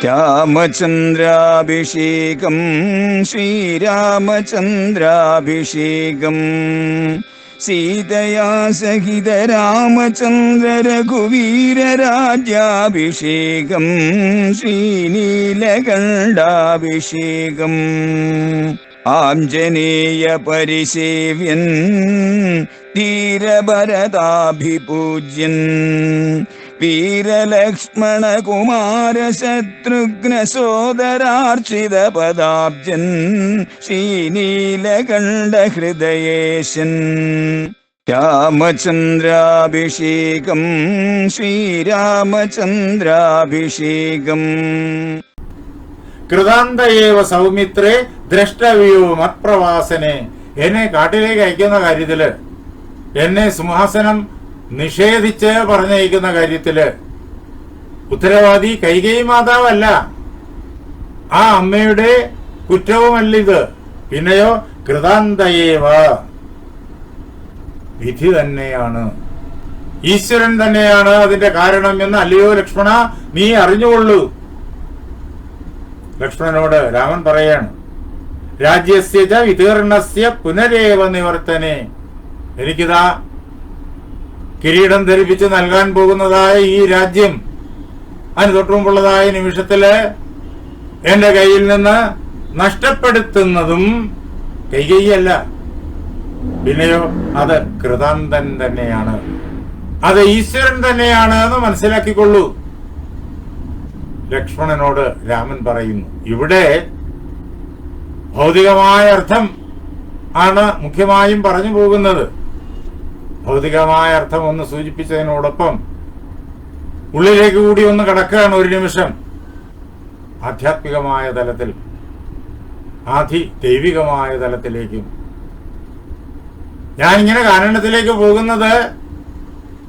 രാമചന്ദ്രാഭിഷേകം ശ്രീരാമചന്ദ്രാഭിഷേകം സീതയാ സഹിത രാമചന്ദ്ര രഘുവീരരാജ്യാഭിഷേകം ശ്രീനീലകണ്ഠാഭിഷേകം ആഞ്ജനേയ പരിസേവ്യൻ ധീരഭരതാഭിപൂജ്യൻ വീരലക്ഷ്മണ കുമാര ശത്രുഘ്ന സോദരാർച്ചിത പദാബ്ജൻ ശ്രീനീലകണ്ഠ ഹൃദയേശൻ രാമചന്ദ്രാഭിഷേകം ശ്രീരാമചന്ദ്രാഭിഷേകം കൃതാന്തയേവ സൗമിത്രേ ദ്രഷ്ടവ്യോ മത്പ്രവാസനെ. എന്നെ കാട്ടിലേക്ക് അയക്കുന്ന കാര്യത്തില്, എന്നെ സിംഹാസനം നിഷേധിച്ച് പറഞ്ഞയക്കുന്ന കാര്യത്തില് ഉത്തരവാദി കൈകേയി മാതാവല്ല, ആ അമ്മയുടെ കുറ്റവുമല്ലിത്. പിന്നെയോ കൃതാന്തയേവ, വിധി തന്നെയാണ്, ഈശ്വരൻ തന്നെയാണ് അതിന്റെ കാരണം എന്ന് അല്ലയോ ലക്ഷ്മണ നീ അറിഞ്ഞുകൊള്ളൂ. ലക്ഷ്മണനോട് രാമൻ പറയാണ്, രാജ്യസ്യ ച വിതീർണസ്യ പുനരേവ നിവർത്തനെ. എനിക്കിതാ കിരീടം ധരിപ്പിച്ച് നൽകാൻ പോകുന്നതായ ഈ രാജ്യം അതിന് തൊട്ടുമുമ്പുള്ളതായ നിമിഷത്തില് എന്റെ കയ്യിൽ നിന്ന് നഷ്ടപ്പെടുത്തുന്നതും കൈകൈയല്ല, പിന്നെയോ അത് കൃതാന്തൻ തന്നെയാണ്, അത് ഈശ്വരൻ തന്നെയാണ് എന്ന് മനസ്സിലാക്കിക്കൊള്ളൂ. ലക്ഷ്മണനോട് രാമൻ പറയുന്നു. ഇവിടെ ഭൗതികമായ അർത്ഥം ആണ് മുഖ്യമായും പറഞ്ഞു പോകുന്നത്. ഭൗതികമായ അർത്ഥം ഒന്ന് സൂചിപ്പിച്ചതിനോടൊപ്പം ഉള്ളിലേക്ക് കൂടി ഒന്ന് കടക്കുകയാണ് ഒരു നിമിഷം. ആധ്യാത്മികമായ തലത്തിൽ, ദൈവികമായ തലത്തിലേക്കും. ഞാനിങ്ങനെ കാനനത്തിലേക്ക് പോകുന്നത്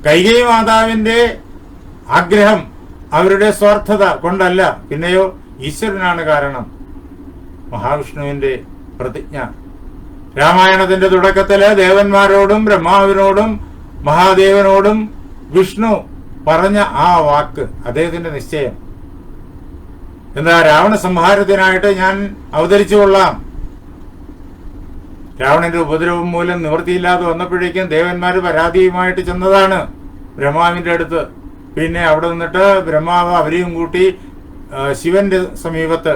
കൈകേയി മാതാവിന്റെ ആഗ്രഹം, അവരുടെ സ്വാർത്ഥത കൊണ്ടല്ല, പിന്നെയോ ഈശ്വരനാണ് കാരണം. മഹാവിഷ്ണുവിന്റെ പ്രതിജ്ഞ രാമായണത്തിന്റെ തുടക്കത്തില് ദേവന്മാരോടും ബ്രഹ്മാവിനോടും മഹാദേവനോടും വിഷ്ണു പറഞ്ഞ ആ വാക്ക്, അദ്ദേഹത്തിന്റെ നിശ്ചയം എന്താ? രാവണ സംഹാരത്തിനായിട്ട് ഞാൻ അവതരിച്ചു കൊള്ളാം. രാവണന്റെ ഉപദ്രവം മൂലം നിവൃത്തിയില്ലാതെ വന്നപ്പോഴേക്കും ദേവന്മാര് പരാതിയുമായിട്ട് ചെന്നതാണ് ബ്രഹ്മാവിന്റെ അടുത്ത്. പിന്നെ അവിടെ നിന്നിട്ട് ബ്രഹ്മാവ് അവരെയും കൂട്ടി ശിവന്റെ സമീപത്ത്,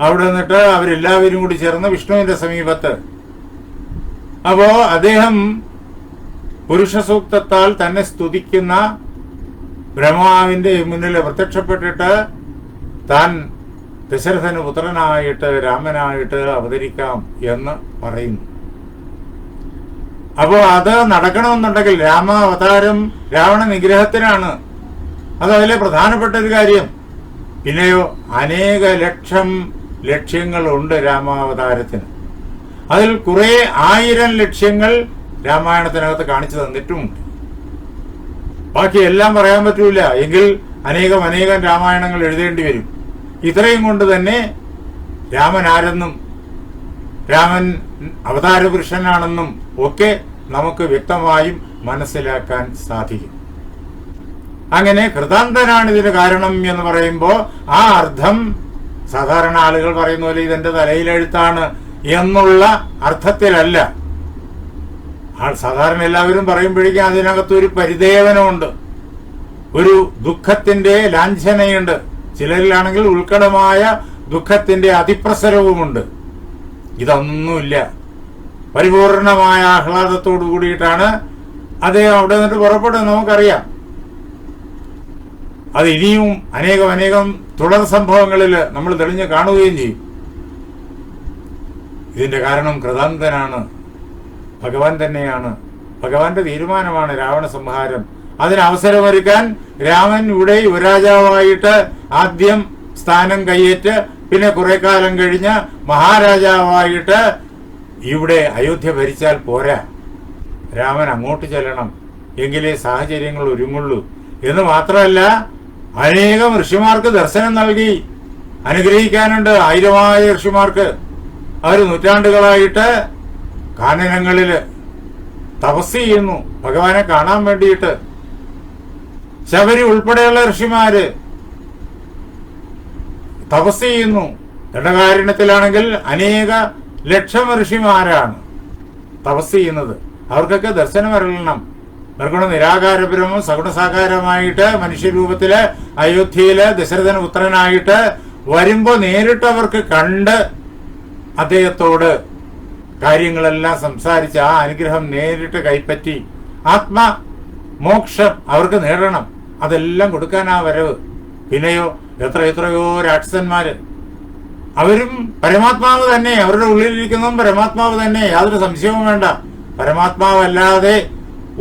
അവിടെ നിന്നിട്ട് അവരെല്ലാവരും കൂടി ചേർന്ന് വിഷ്ണുവിന്റെ സമീപത്ത്. അപ്പോ അദ്ദേഹം പുരുഷ സൂക്തത്താൽ തന്നെ സ്തുതിക്കുന്ന ബ്രഹ്മാവിന്റെ മുന്നിൽ പ്രത്യക്ഷപ്പെട്ടിട്ട് താൻ ദശരഥന് പുത്രനായിട്ട് രാമനായിട്ട് അവതരിക്കാം എന്ന് പറയുന്നു. അപ്പോ അത് നടക്കണമെന്നുണ്ടെങ്കിൽ രാമാവതാരം രാവണ നിഗ്രഹത്തിനാണ്, അത് അതിലെ പ്രധാനപ്പെട്ട ഒരു കാര്യം. പിന്നെയോ അനേക ലക്ഷം ലക്ഷ്യങ്ങളുണ്ട് രാമാവതാരത്തിന്. അതിൽ കുറെ 1000 ലക്ഷ്യങ്ങൾ രാമായണത്തിനകത്ത് കാണിച്ചു തന്നിട്ടുമുണ്ട്. ബാക്കി എല്ലാം പറയാൻ പറ്റൂല, എങ്കിൽ അനേകം രാമായണങ്ങൾ എഴുതേണ്ടി വരും. ഇത്രയും കൊണ്ട് തന്നെ രാമൻ ആരെന്നും രാമൻ അവതാര പുരുഷനാണെന്നും ഒക്കെ നമുക്ക് വ്യക്തമായും മനസ്സിലാക്കാൻ സാധിക്കും. അങ്ങനെ കൃതാന്തനാണ് ഇതിന് കാരണം എന്ന് പറയുമ്പോൾ ആ അർത്ഥം സാധാരണ ആളുകൾ പറയുന്ന പോലെ ഇതെന്റെ തലയിലെഴുത്താണ് എന്നുള്ള അർത്ഥത്തിലല്ല. സാധാരണ എല്ലാവരും പറയുമ്പോഴേക്കും അതിനകത്ത് ഒരു പരിദേവനമുണ്ട്, ഒരു ദുഃഖത്തിന്റെ ലാഞ്ചനയുണ്ട്. ചിലരിലാണെങ്കിൽ ഉത്കടമായ ദുഃഖത്തിന്റെ അതിപ്രസരവുമുണ്ട്. ഇതൊന്നുമില്ല, പരിപൂർണമായ ആഹ്ലാദത്തോടു കൂടിയിട്ടാണ് അദ്ദേഹം അവിടെ നിന്നിട്ട് പുറപ്പെടുന്നത്. നമുക്കറിയാം, അത് ഇനിയും അനേകം തുടർ സംഭവങ്ങളിൽ നമ്മൾ തെളിഞ്ഞ് കാണുകയും ചെയ്യും. ഇതിന്റെ കാരണം കൃതാന്തനാണ്, ഭഗവാൻ തന്നെയാണ്. ഭഗവാന്റെ തീരുമാനമാണ് രാവണ സംഹാരം. അതിന് അവസരമൊരുക്കാൻ രാമൻ ഇവിടെ യുവരാജാവായിട്ട് ആദ്യം സ്ഥാനം കയ്യേറ്റ്, പിന്നെ കുറെ കാലം കഴിഞ്ഞ് മഹാരാജാവായിട്ട് ഇവിടെ അയോധ്യ ഭരിച്ചാൽ പോരാ, രാമൻ അങ്ങോട്ട് ചെല്ലണം, എങ്കിലേ സാഹചര്യങ്ങൾ ഒരുങ്ങുള്ളൂ എന്ന് മാത്രമല്ല അനേകം ഋഷിമാർക്ക് ദർശനം നൽകി അനുഗ്രഹിക്കാനുണ്ട്. 1000 ഋഷിമാർക്ക് അവർ നൂറ്റാണ്ടുകളായിട്ട് കാനനങ്ങളില് തപസ് ചെയ്യുന്നു ഭഗവാനെ കാണാൻ വേണ്ടിയിട്ട്. ശബരി ഉൾപ്പെടെയുള്ള ഋഷിമാര് തപസ് ചെയ്യുന്നു. ദണ്ഡകാരണ്യത്തിലാണെങ്കിൽ അനേക ലക്ഷം ഋഷിമാരാണ് തപസ് ചെയ്യുന്നത്. അവർക്കൊക്കെ ദർശനം വരണം. നിർഗുണ നിരാകാര ബ്രഹ്മം സഗുണസാകാരമായിട്ട് മനുഷ്യരൂപത്തില് അയോധ്യയില് ദശരഥന പുത്രനായിട്ട് വരുമ്പോ നേരിട്ട് അവർക്ക് കണ്ട് അദ്ദേഹത്തോട് കാര്യങ്ങളെല്ലാം സംസാരിച്ച് ആ അനുഗ്രഹം നേരിട്ട് കൈപ്പറ്റി ആത്മമോക്ഷം അവർക്ക് നേടണം. അതെല്ലാം കൊടുക്കാനാ വരവ്. പിന്നെയോ എത്രയോ രാക്ഷസന്മാര്, അവരും പരമാത്മാവ് തന്നെ, അവരുടെ ഉള്ളിലിരിക്കുന്നതും പരമാത്മാവ് തന്നെ, യാതൊരു സംശയവും വേണ്ട. പരമാത്മാവല്ലാതെ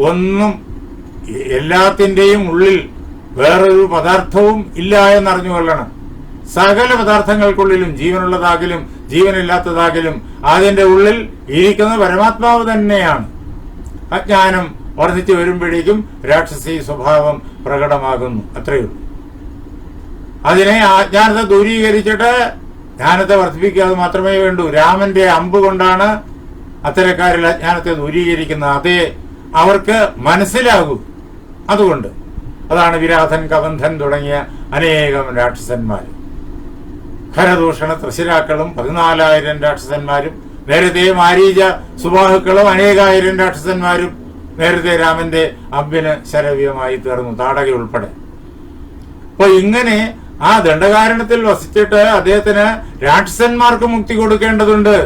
ഒന്നും, എല്ലാത്തിന്റെയും ഉള്ളിൽ വേറൊരു പദാർത്ഥവും ഇല്ല എന്നറിഞ്ഞുകൊള്ളണം. സകല പദാർത്ഥങ്ങൾക്കുള്ളിലും ജീവനുള്ളതാകലും ജീവനില്ലാത്തതാകലും അതിന്റെ ഉള്ളിൽ ഇരിക്കുന്ന പരമാത്മാവ് തന്നെയാണ്. അജ്ഞാനം വർദ്ധിച്ചു വരുമ്പോഴേക്കും രാക്ഷസി സ്വഭാവം പ്രകടമാകുന്നു. അത്രയുള്ളൂ. അതിനെ അജ്ഞാനത്തെ ദൂരീകരിച്ചിട്ട് ജ്ഞാനത്തെ വർദ്ധിപ്പിക്കാതെ മാത്രമേ വേണ്ടൂ. രാമന്റെ അമ്പ് കൊണ്ടാണ് അത്തരക്കാരിൽ അജ്ഞാനത്തെ ദൂരീകരിക്കുന്നത്. അതേ അവർക്ക് മനസ്സിലാകൂ. അതുകൊണ്ട് അതാണ് വിരാധൻ, കബന്ധൻ തുടങ്ങിയ അനേകം രാക്ഷസന്മാർ. ഖരദൂഷണ ത്രിശിരാക്കളും 14,000 രാക്ഷസന്മാരും, നേരത്തെ മാരീച സുബാഹുക്കളും അനേകായിരം രാക്ഷസന്മാരും നേരത്തെ രാമന്റെ അമ്പിന് ശരവ്യമായി തീർന്നു, താടക ഉൾപ്പെടെ. അപ്പൊ ഇങ്ങനെ ആ ദണ്ഡകാരണത്തിൽ വസിച്ചിട്ട് അദ്ദേഹത്തിന് രാക്ഷസന്മാർക്ക് മുക്തി കൊടുക്കേണ്ടതുണ്ട്.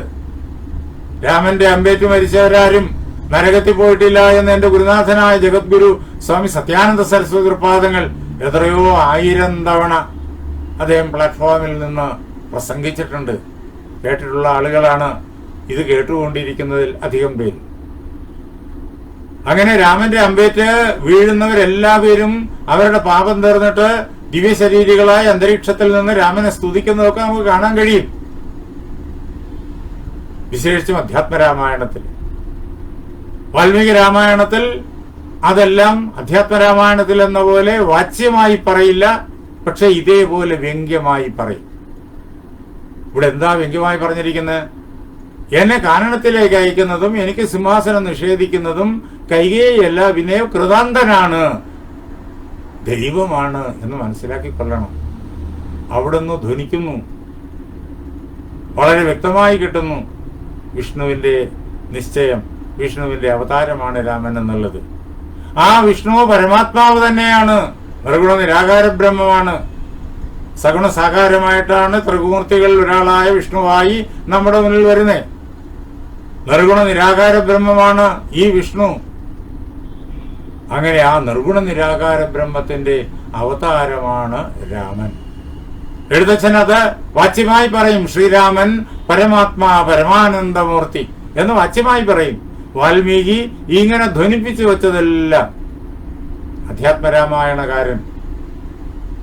രാമന്റെ അമ്പേറ്റ് മരിച്ചവരാരും നരകത്തിൽ പോയിട്ടില്ല എന്ന് എന്റെ ഗുരുനാഥനായ ജഗദ്ഗുരു സ്വാമി സത്യാനന്ദ സരസ്വതി തൃപാദങ്ങൾ എത്രയോ 1000 തവണ അദ്ദേഹം പ്ലാറ്റ്ഫോമിൽ നിന്ന് പ്രസംഗിച്ചിട്ടുണ്ട്. കേട്ടിട്ടുള്ള ആളുകളാണ് ഇത് കേട്ടുകൊണ്ടിരിക്കുന്നതിൽ അധികം പേര്. അങ്ങനെ രാമന്റെ അമ്പേറ്റ് വീഴുന്നവരെല്ലാവരും അവരുടെ പാപം തീർന്നിട്ട് ദിവ്യശരീരികളായി അന്തരീക്ഷത്തിൽ നിന്ന് രാമനെ സ്തുതിക്കുന്നതൊക്കെ നമുക്ക് കാണാൻ കഴിയും. വിശേഷിച്ചും അധ്യാത്മരാമായണത്തിൽ. വാൽമീകി രാമായണത്തിൽ അതെല്ലാം അധ്യാത്മരാമായണത്തിൽ എന്ന പോലെ വാച്യമായി പറയില്ല, പക്ഷെ ഇതേപോലെ വ്യംഗ്യമായി പറയും. ഇവിടെ എന്താ വ്യംഗ്യമായി പറഞ്ഞിരിക്കുന്നത്? എന്നെ കാനനത്തിലേക്ക് അയക്കുന്നതും എനിക്ക് സിംഹാസനം നിഷേധിക്കുന്നതും കൈകേയിയല്ല, വിനയ കൃതാന്തനാണ്, ദൈവമാണ് എന്ന് മനസ്സിലാക്കിക്കൊള്ളണം. അവിടുന്ന് ധ്വനിക്കുന്നു, വളരെ വ്യക്തമായി കിട്ടുന്നു വിഷ്ണുവിന്റെ നിശ്ചയം, വിഷ്ണുവിന്റെ അവതാരമാണ് രാമൻ എന്നുള്ളത്. ആ വിഷ്ണു പരമാത്മാവ് തന്നെയാണ്, നിർഗുണ നിരാകാര ബ്രഹ്മമാണ്. സഗുണ സാകാരമായിട്ടാണ് ത്രിമൂർത്തികളിൽ ഒരാളായ വിഷ്ണുവായി നമ്മുടെ മുന്നിൽ വരുന്നത്. നിർഗുണ നിരാകാര ബ്രഹ്മമാണ് ഈ വിഷ്ണു. അങ്ങനെ ആ നിർഗുണ നിരാകാര ബ്രഹ്മത്തിന്റെ അവതാരമാണ് രാമൻ. എഴുത്തച്ഛൻ അത് വാച്യമായി പറയും. ശ്രീരാമൻ പരമാത്മാ പരമാനന്ദമൂർത്തി എന്ന് വാച്യമായി പറയും. വാൽമീകി ഇങ്ങനെ ധ്വനിപ്പിച്ചു വെച്ചതെല്ലാം അധ്യാത്മരാമായണകാരൻ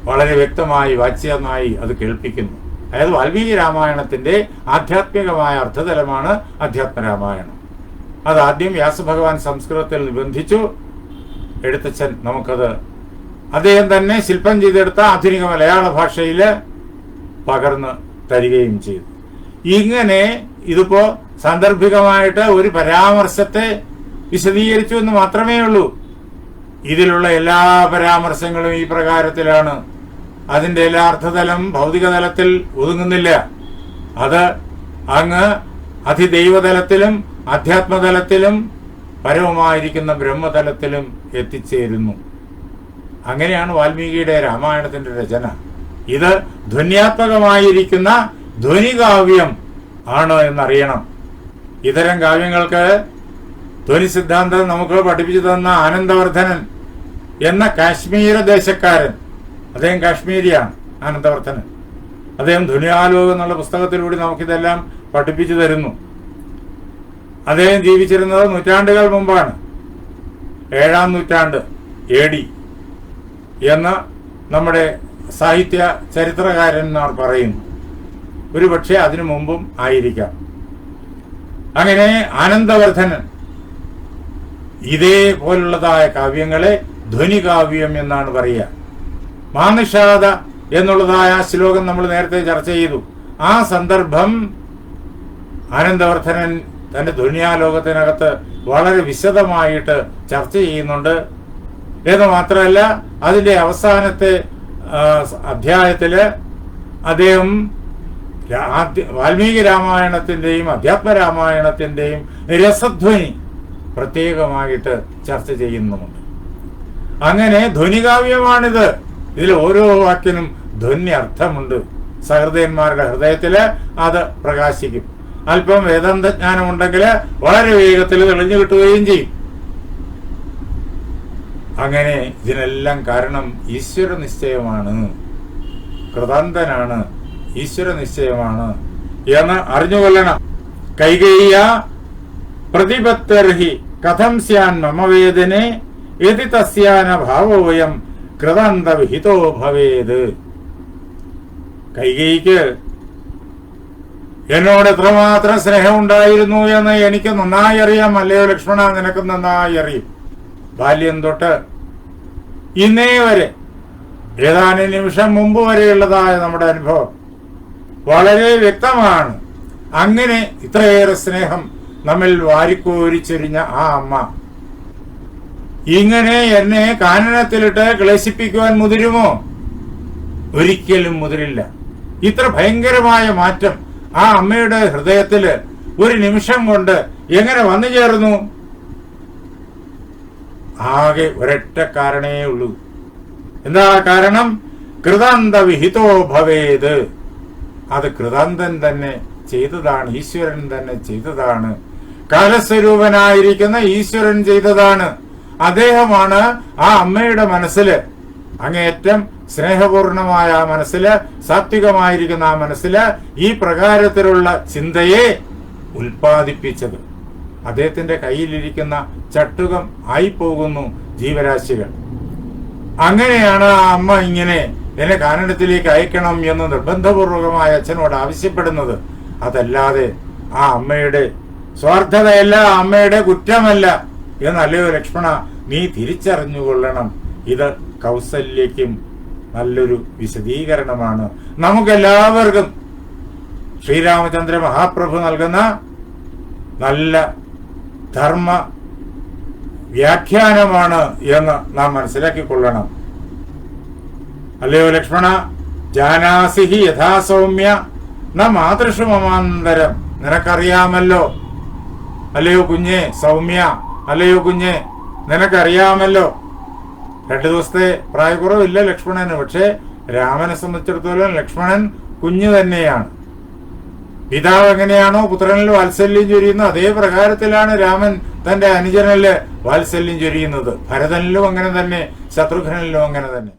വളരെ വ്യക്തമായി വാച്യമായി അത് കേൾപ്പിക്കുന്നു. അതായത് വാൽമീകി രാമായണത്തിന്റെ ആധ്യാത്മികമായ അർത്ഥതലമാണ് അധ്യാത്മരാമായണം. അത് ആദ്യം വ്യാസഭഗവാൻ സംസ്കൃതത്തിൽ നിബന്ധിച്ചു. എഴുത്തച്ഛൻ നമുക്കത് അദ്ദേഹം തന്നെ ശില്പം ചെയ്തെടുത്ത ആധുനിക മലയാള ഭാഷയിൽ പകർന്ന് തരികയും ചെയ്തു. ഇങ്ങനെ ഇതിപ്പോ സാന്ദർഭികമായിട്ട് ഒരു പരാമർശത്തെ വിശദീകരിച്ചു എന്ന് മാത്രമേ ഉള്ളൂ. ഇതിലുള്ള എല്ലാ പരാമർശങ്ങളും ഈ പ്രകാരത്തിലാണ്. അതിന്റെ എല്ലാ അർത്ഥതലം ഭൗതിക തലത്തിൽ ഒതുങ്ങുന്നില്ല. അത് അങ്ങ് അതിദൈവതലത്തിലും അധ്യാത്മതലത്തിലും പരവുമായിരിക്കുന്ന ബ്രഹ്മതലത്തിലും എത്തിച്ചേരുന്നു. അങ്ങനെയാണ് വാൽമീകിയുടെ രാമായണത്തിന്റെ രചന. ഇത് ധ്വന്യാത്മകമായിരിക്കുന്ന ധ്വനികാവ്യം ആണ് എന്നറിയണം. ഇത്തരം കാവ്യങ്ങൾക്ക് ധ്വനി സിദ്ധാന്തം നമുക്ക് പഠിപ്പിച്ചു തന്ന ആനന്ദവർദ്ധനൻ എന്ന കാശ്മീര ദേശക്കാരൻ, അദ്ദേഹം കാശ്മീരിയാണ് ആനന്ദവർദ്ധനൻ. അദ്ദേഹം ധ്വനിയാലോകം എന്നുള്ള പുസ്തകത്തിലൂടെ നമുക്കിതെല്ലാം പഠിപ്പിച്ചു തരുന്നു. അദ്ദേഹം ജീവിച്ചിരുന്നത് നൂറ്റാണ്ടുകൾ മുമ്പാണ്, 7-ാം നൂറ്റാണ്ട് AD എന്ന് നമ്മുടെ സാഹിത്യ ചരിത്രകാരന്മാർ പറയുന്നു. ഒരുപക്ഷെ അതിനു മുമ്പും ആയിരിക്കാം. അങ്ങനെ ആനന്ദവർദ്ധനൻ ഇതേപോലുള്ളതായ കാവ്യങ്ങളെ ധ്വനികാവ്യം എന്നാണ് പറയുക. മാനിഷാദ എന്നുള്ളതായ ശ്ലോകം നമ്മൾ നേരത്തെ ചർച്ച ചെയ്തു. ആ സന്ദർഭം ആനന്ദവർദ്ധനൻ തന്റെ ധ്വനിയാലോകത്തിനകത്ത് വളരെ വിശദമായിട്ട് ചർച്ച ചെയ്യുന്നുണ്ട് എന്ന് മാത്രമല്ല, അതിന്റെ അവസാനത്തെ അധ്യായത്തില് അദ്ദേഹം വാൽമീകി രാമായണത്തിന്റെയും അധ്യാത്മ രാമായണത്തിന്റെയും രസധ്വനി പ്രത്യേകമായിട്ട് ചർച്ച ചെയ്യുന്നുമുണ്ട്. അങ്ങനെ ധ്വനികാവ്യമാണിത്. ഇതിൽ ഓരോ വാക്കിനും ധ്വനി അർത്ഥമുണ്ട്. സഹൃദയന്മാരുടെ ഹൃദയത്തില് അത് പ്രകാശിക്കും. അല്പം വേദാന്തജ്ഞാനം ഉണ്ടെങ്കിൽ വളരെ വേഗത്തിൽ തെളിഞ്ഞു കിട്ടുകയും ചെയ്യും. അങ്ങനെ ഇതിനെല്ലാം കാരണം ഈശ്വര നിശ്ചയമാണ്, കൃതാന്തനാണ്, ഈശ്വര നിശ്ചയമാണ് എന്ന് അറിഞ്ഞുകൊള്ളണം. കൈകേയ പ്രതിപത്തർഹി കഥം സ്യാൻ മമവേദനെ യതി തസ്യാന ഭാവോയം കൃതാന്ത വിഹിതോ ഭവേത്. കൈകേയിക്ക് എന്നോട് എത്രമാത്രം സ്നേഹം ഉണ്ടായിരുന്നു എന്ന് എനിക്ക് നന്നായി അറിയാം. അല്ലയോ ലക്ഷ്മണ, നിനക്ക് നന്നായി അറിയും. ബാല്യം തൊട്ട് ഇന്നേ വരെ, ഏതാനും നിമിഷം മുമ്പ് വരെയുള്ളതായ നമ്മുടെ അനുഭവം വളരെ വ്യക്തമാണ്. അങ്ങനെ ഇത്രയേറെ സ്നേഹം നമ്മിൽ വാരിക്കോരിച്ചൊരിഞ്ഞ ആ അമ്മ ഇങ്ങനെ എന്നെ കാനനത്തിലിട്ട് ക്ലേശിപ്പിക്കുവാൻ മുതിരുമോ? ഒരിക്കലും മുതിരില്ല. ഇത്ര ഭയങ്കരമായ മാറ്റം ആ അമ്മയുടെ ഹൃദയത്തില് ഒരു നിമിഷം കൊണ്ട് എങ്ങനെ വന്നു ചേർന്നു? ആകെ ഒരൊറ്റ കാരണേ ഉള്ളൂ. എന്താ കാരണം? കൃതാന്ത വിഹിതോ ഭവേത്. അത് കൃതാന്തൻ തന്നെ ചെയ്തതാണ്, ഈശ്വരൻ തന്നെ ചെയ്തതാണ്. കാലസ്വരൂപനായിരിക്കുന്ന ഈശ്വരൻ ചെയ്തതാണ്. അദ്ദേഹമാണ് ആ അമ്മയുടെ മനസ്സില്, അങ്ങേയറ്റം സ്നേഹപൂർണമായ ആ മനസ്സില്, സാത്വികമായിരിക്കുന്ന ആ മനസ്സില് ഈ പ്രകാരത്തിലുള്ള ചിന്തയെ ഉൽപ്പാദിപ്പിച്ചത്. അദ്ദേഹത്തിന്റെ കയ്യിലിരിക്കുന്ന ചട്ടുകം ആയി പോകുന്നു ജീവരാശികൾ. അങ്ങനെയാണ് ആ അമ്മ ഇങ്ങനെ എന്നെ കാനനത്തിലേക്ക് അയക്കണം എന്ന് നിർബന്ധപൂർവകമായ അച്ഛനോട് ആവശ്യപ്പെടുന്നത്. അതല്ലാതെ ആ അമ്മയുടെ സ്വാർത്ഥതയല്ല, അമ്മയുടെ കുറ്റമല്ല എന്നല്ലയോ ലക്ഷ്മണ, നീ തിരിച്ചറിഞ്ഞുകൊള്ളണം. ഇത് കൗസല്യയ്ക്കും നല്ലൊരു വിശദീകരണമാണ്. നമുക്കെല്ലാവർക്കും ശ്രീരാമചന്ദ്ര മഹാപ്രഭു നൽകുന്ന നല്ല ധർമ്മ വ്യാഖ്യാനമാണ് എന്ന് നാം മനസ്സിലാക്കിക്കൊള്ളണം. അല്ലയോ ലക്ഷ്മണ, ജാനാസിഹി യഥാ സൗമ്യ ന മാതൃഷു മമാന്തരം. നിനക്കറിയാമല്ലോ അല്ലയോ കുഞ്ഞെ സൗമ്യ, അല്ലയോ കുഞ്ഞെ നിനക്കറിയാമല്ലോ. 2 ദിവസത്തെ പ്രായക്കുറവില്ല ലക്ഷ്മണന്. പക്ഷെ രാമനെ സംബന്ധിച്ചിടത്തോളം ലക്ഷ്മണൻ കുഞ്ഞു തന്നെയാണ്. പിതാവ് എങ്ങനെയാണോ പുത്രനിൽ വാത്സല്യം ചൊരിയുന്നത്, അതേ പ്രകാരത്തിലാണ് രാമൻ തന്റെ അനുജനില് വാത്സല്യം ചൊരിയുന്നത്. ഭരതനിലും അങ്ങനെ തന്നെ, ശത്രുഘ്നിലും അങ്ങനെ തന്നെ.